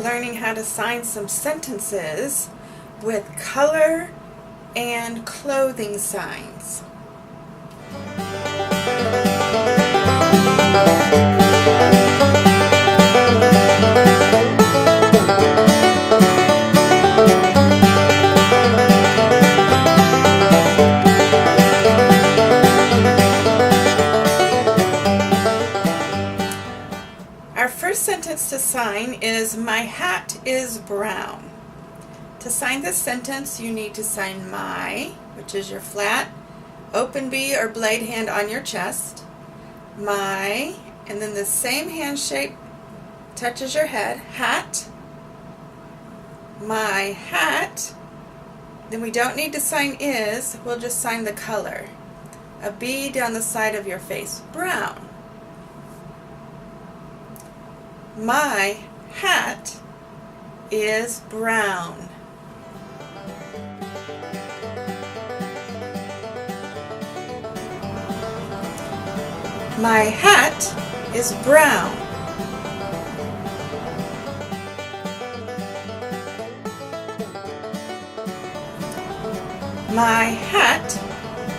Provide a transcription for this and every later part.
learning how to sign some sentences with color and clothing signs. Our first sentence to sign is, my hat is brown. To sign this sentence, you need to sign my, which is your flat, open B or blade hand on your chest. My, and then the same hand shape touches your head, hat. My hat. Then we don't need to sign is, we'll just sign the color. A B down the side of your face, brown. My hat is brown. My hat is brown. My hat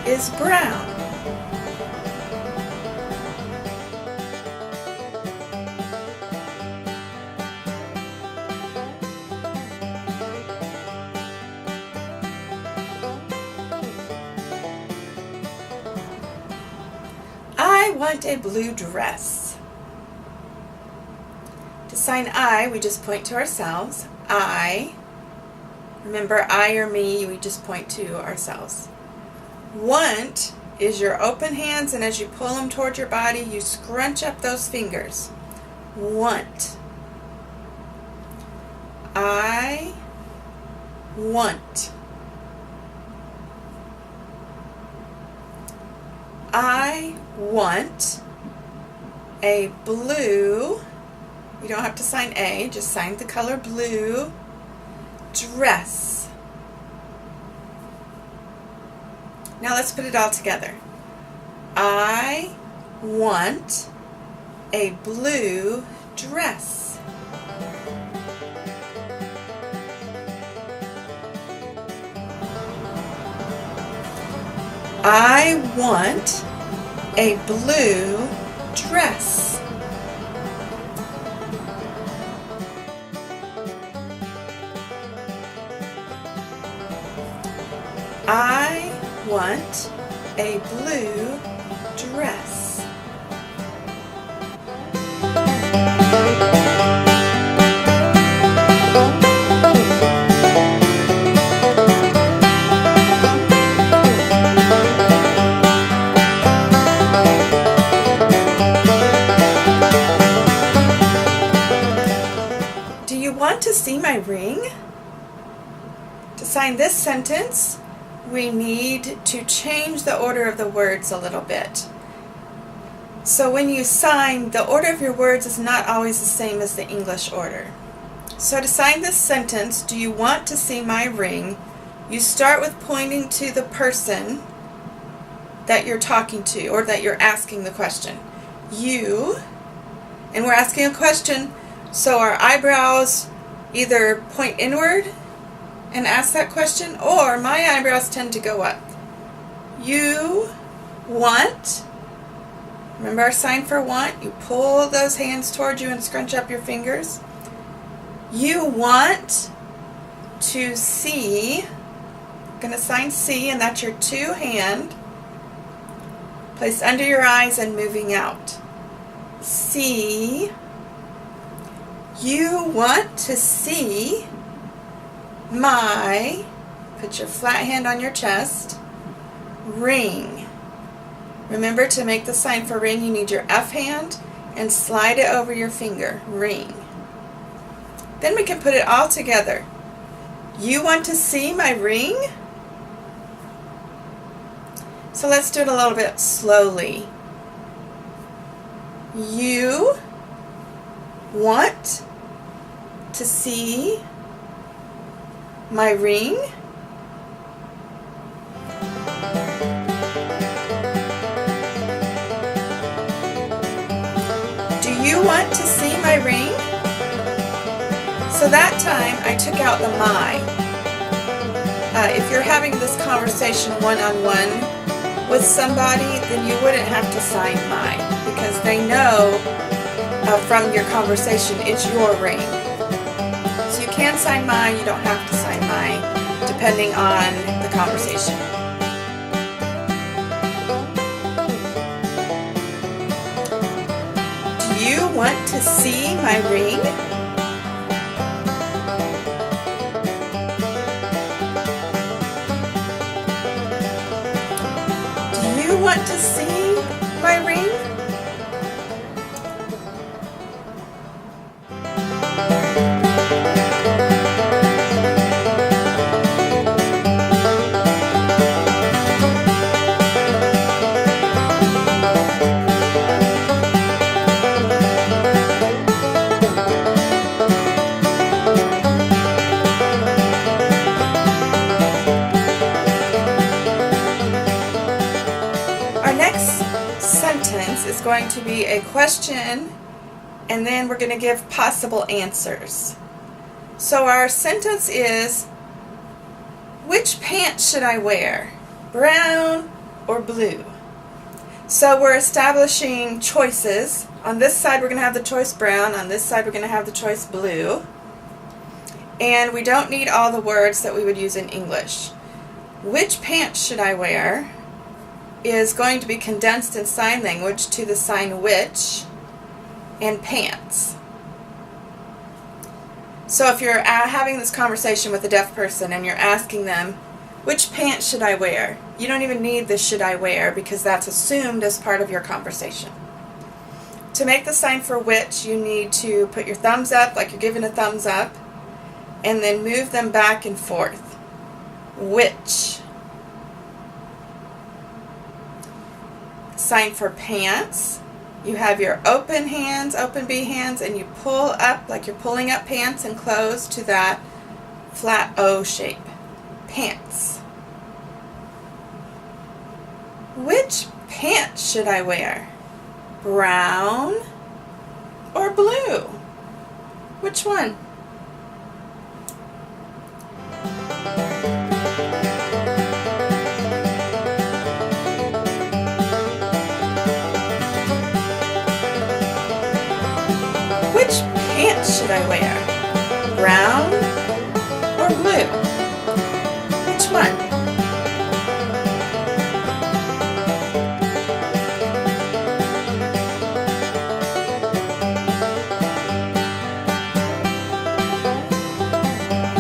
is brown. I want a blue dress. To sign I, we just point to ourselves. I. Remember, I or me, we just point to ourselves. Want is your open hands, and as you pull them toward your body, you scrunch up those fingers. Want. I want. I want a blue, you don't have to sign A, just sign the color blue, dress. Now let's put it all together. I want a blue dress. I want a blue dress. I want a blue dress. Want to see my ring? To sign this sentence, we need to change the order of the words a little bit. So when you sign, the order of your words is not always the same as the English order. So to sign this sentence, do you want to see my ring? You start with pointing to the person that you're talking to or that you're asking the question. You, and we're asking a question, so our eyebrows either point inward and ask that question, or my eyebrows tend to go up. You want, remember our sign for want? You pull those hands towards you and scrunch up your fingers. You want to see, I'm going to sign C, and that's your two hand, placed under your eyes and moving out. See. You want to see my, put your flat hand on your chest, ring. Remember, to make the sign for ring, you need your F hand and slide it over your finger, ring. Then we can put it all together. You want to see my ring? So let's do it a little bit slowly. You want to see my ring? Do you want to see my ring? So that time I took out the my. If you're having this conversation one-on-one with somebody, then you wouldn't have to sign my, because they know from your conversation it's your ring. So you can sign my, you don't have to sign my, depending on the conversation. Do you want to see my ring? Do you want to see my ring? Is going to be a question, and then we're going to give possible answers. So our sentence is, which pants should I wear? Brown or blue? So we're establishing choices. On this side we're going to have the choice brown, on this side we're going to have the choice blue. And we don't need all the words that we would use in English. Which pants should I wear is going to be condensed in sign language to the sign which and pants. So if you're having this conversation with a deaf person and you're asking them, which pants should I wear? You don't even need the should I wear, because that's assumed as part of your conversation. To make the sign for which, you need to put your thumbs up like you're giving a thumbs up, and then move them back and forth. Which. Sign for pants, you have your open hands, open B hands, and you pull up like you're pulling up pants and close to that flat O shape. Pants. Which pants should I wear? Brown or blue? Which one? Which pants should I wear? Brown or blue? Which one?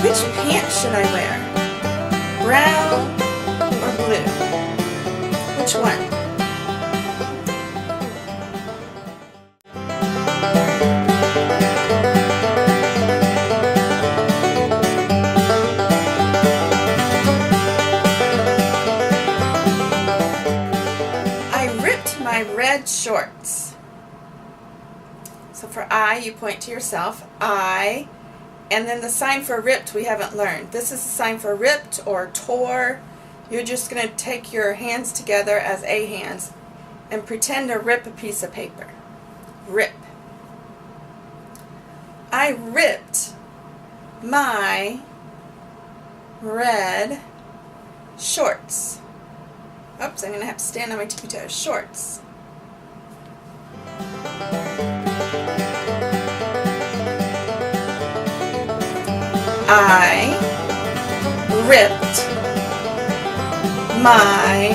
Which pants should I wear? Brown or blue? Which one? Red shorts. So for I, you point to yourself, I, and then the sign for ripped we haven't learned. This is the sign for ripped or tore. You're just going to take your hands together as A hands and pretend to rip a piece of paper. Rip. I ripped my red shorts. Oops, I'm going to have to stand on my tippy toes. Shorts. I ripped my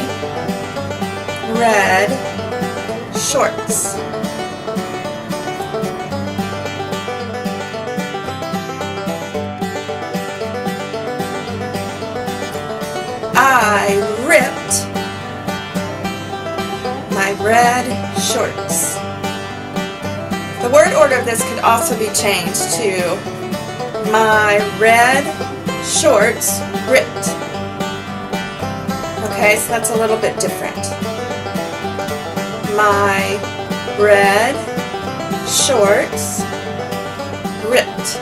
red shorts. I ripped my red shorts. The word order of this could also be changed to my red shorts ripped. Okay, so that's a little bit different. My red shorts ripped.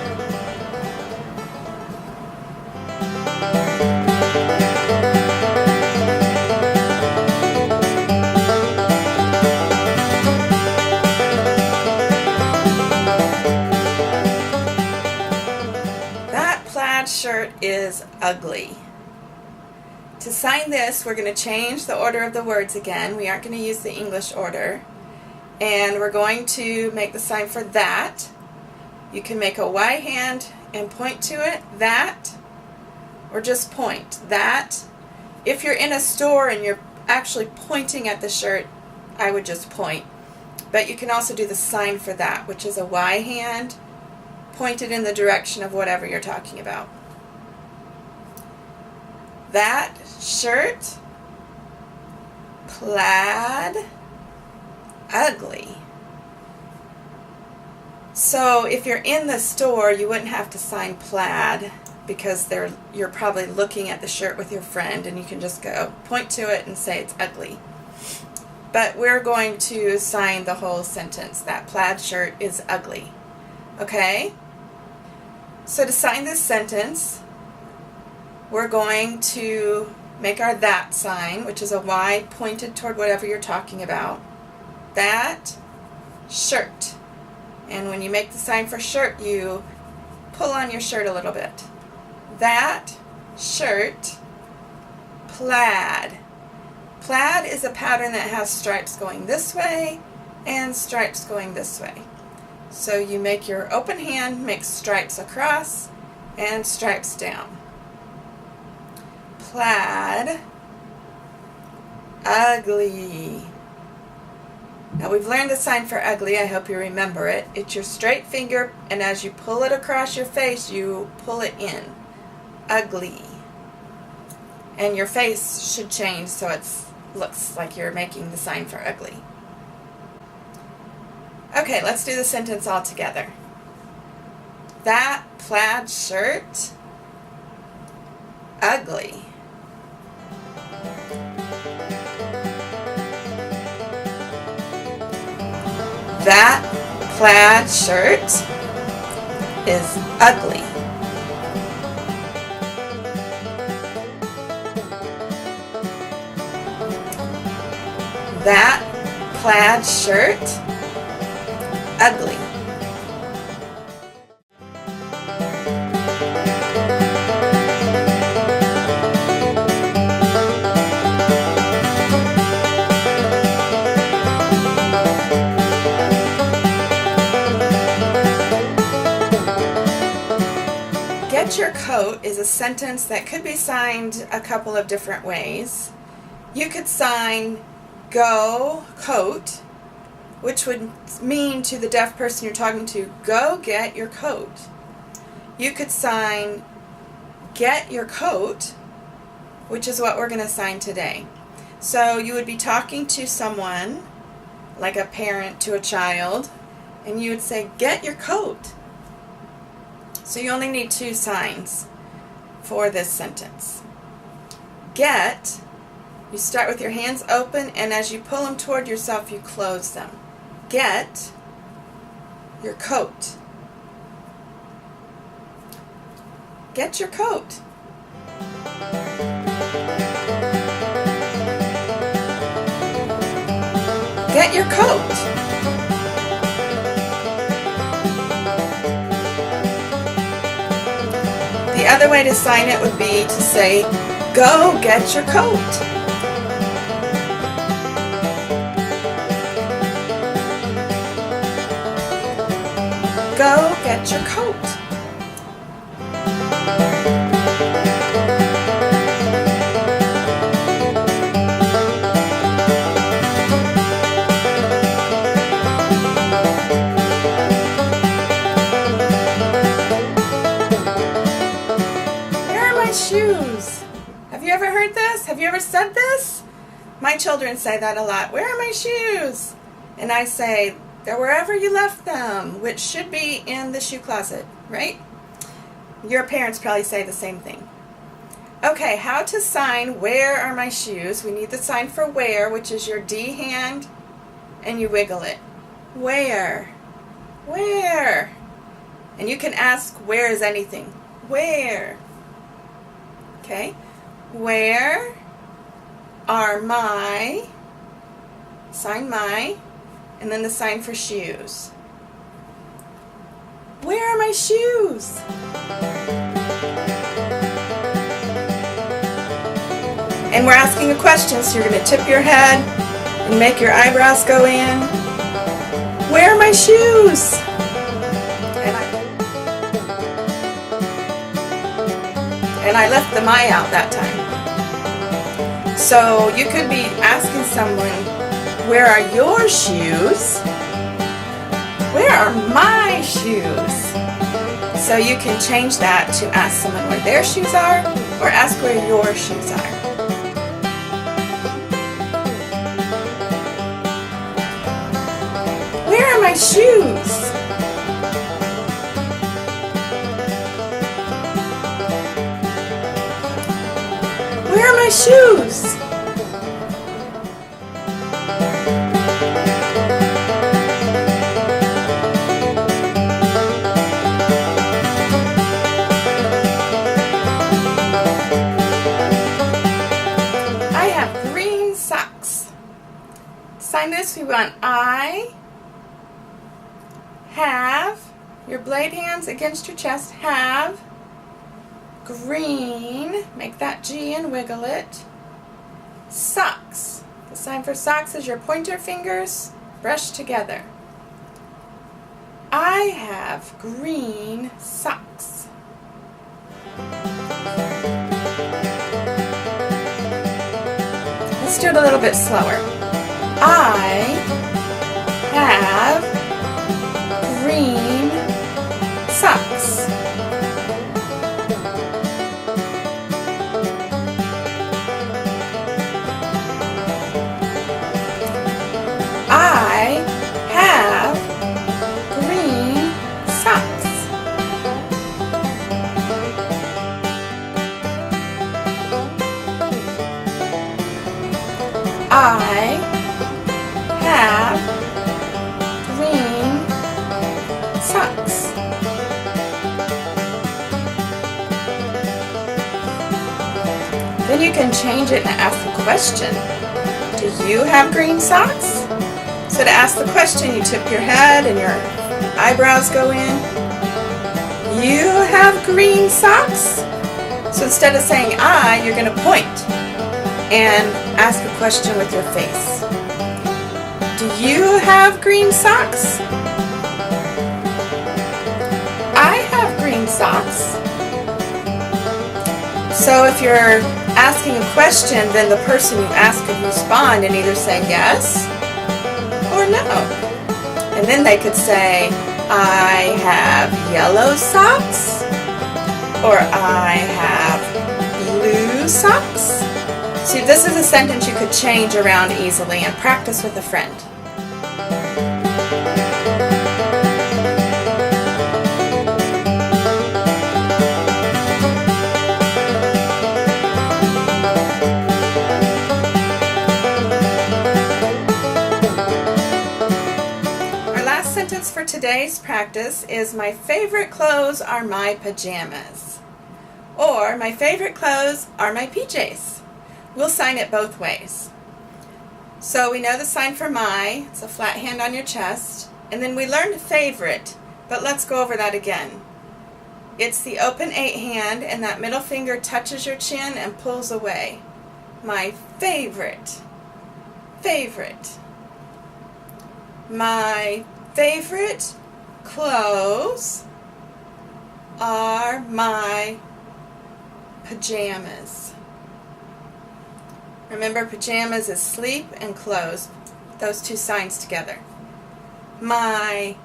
plaid shirt is ugly. To sign this, we're going to change the order of the words again. We aren't going to use the English order. And we're going to make the sign for that. You can make a Y hand and point to it, that, or just point, that. If you're in a store and you're actually pointing at the shirt, I would just point. But you can also do the sign for that, which is a Y hand pointed in the direction of whatever you're talking about. That shirt, plaid, ugly. So if you're in the store, you wouldn't have to sign plaid because you're probably looking at the shirt with your friend and you can just go point to it and say it's ugly. But we're going to sign the whole sentence. That plaid shirt is ugly. Okay? So to sign this sentence, we're going to make our that sign, which is a Y pointed toward whatever you're talking about. That shirt. And when you make the sign for shirt, you pull on your shirt a little bit. That shirt, plaid. Plaid is a pattern that has stripes going this way and stripes going this way. So you make your open hand, make stripes across and stripes down. Plaid, ugly. Now we've learned the sign for ugly. I hope you remember it. It's your straight finger, and as you pull it across your face, you pull it in. Ugly. And your face should change so it looks like you're making the sign for ugly. Okay, let's do the sentence all together. That plaid shirt, ugly. That plaid shirt is ugly. That plaid shirt, ugly. Get your coat is a sentence that could be signed a couple of different ways. You could sign go coat, which would mean to the deaf person you're talking to, go get your coat. You could sign get your coat, which is what we're going to sign today. So you would be talking to someone, like a parent to a child, and you would say, get your coat. So you only need two signs for this sentence. Get, you start with your hands open, and as you pull them toward yourself, you close them. Get your coat. Get your coat. Get your coat. The other way to sign it would be to say, go get your coat. Go get your coat. Where are my shoes? Have you ever heard this? Have you ever said this? My children say that a lot. Where are my shoes? And I say, they're wherever you left them, which should be in the shoe closet, right? Your parents probably say the same thing. Okay, how to sign where are my shoes? We need the sign for where, which is your D hand, and you wiggle it. Where? Where? And you can ask, where is anything? Where? Okay. Where are my, sign my, and then the sign for shoes. Where are my shoes? And we're asking a question, so you're going to tip your head and make your eyebrows go in. Where are my shoes? And I left the my out that time. So you could be asking someone, where are your shoes? Where are my shoes? So you can change that to ask someone where their shoes are, or ask where your shoes are. Where are my shoes? Where are my shoes? I have green socks. Sign this, we want I have, your blade hands against your chest, have green, make that G and wiggle it, socks. The sign for socks is your pointer fingers brushed together. I have green socks. Let's do it a little bit slower. I have green socks. I have green socks. I have green socks. Then you can change it and ask the question. Do you have green socks? So to ask the question, you tip your head and your eyebrows go in. You have green socks? So instead of saying I, you're going to point and ask a question with your face. Do you have green socks? I have green socks. So if you're asking a question, then the person you ask could respond and either say yes or no. And then they could say, I have yellow socks, or I have blue socks. See, this is a sentence you could change around easily and practice with a friend. For today's practice is my favorite clothes are my pajamas, or my favorite clothes are my PJs. We'll sign it both ways. So we know the sign for my, it's a flat hand on your chest, and then we learned favorite, but let's go over that again. It's the open 8 hand, and that middle finger touches your chin and pulls away. My favorite, favorite. My favorite clothes are my pajamas. Remember, pajamas is sleep and clothes, those two signs together. My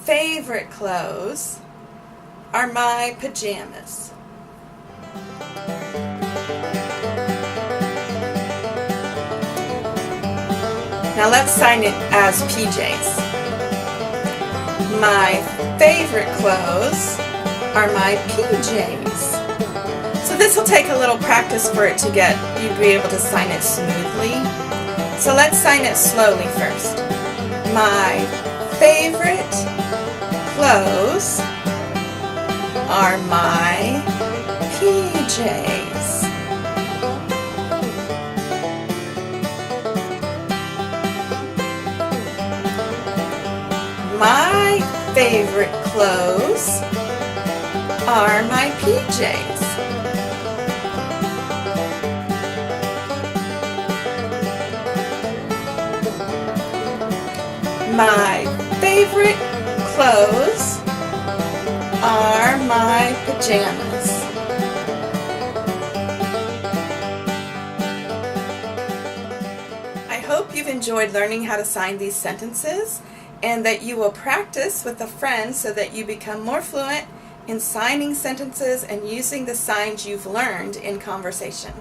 favorite clothes are my pajamas. Now let's sign it as PJs. My favorite clothes are my PJs. So this will take a little practice for it to get you to be able to sign it smoothly. So let's sign it slowly first. My favorite clothes are my PJs. My favorite clothes are my PJs. My favorite clothes are my pajamas. I hope you've enjoyed learning how to sign these sentences and that you will practice with a friend so that you become more fluent in signing sentences and using the signs you've learned in conversation.